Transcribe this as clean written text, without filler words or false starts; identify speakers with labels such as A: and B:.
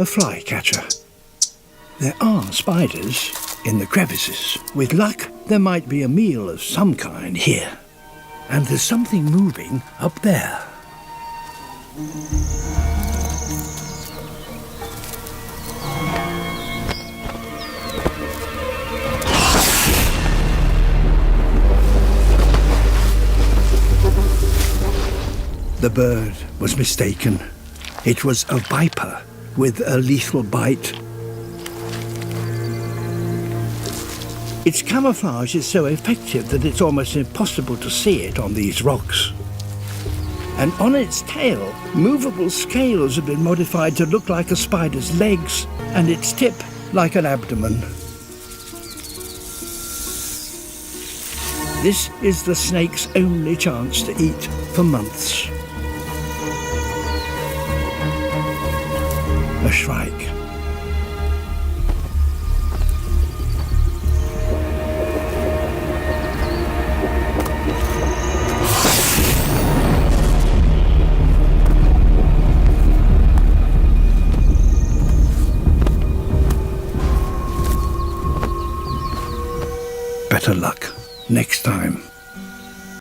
A: a flycatcher. There are spiders in the crevices. With luck, there might be a meal of some kind here. And there's something moving up there. The bird was mistaken. It was a viper with a lethal bite. Its camouflage is so effective that it's almost impossible to see it on these rocks. And on its tail, movable scales have been modified to look like a spider's legs, and its tip like an abdomen. This is the snake's only chance to eat for months. A shrike. Better luck next time.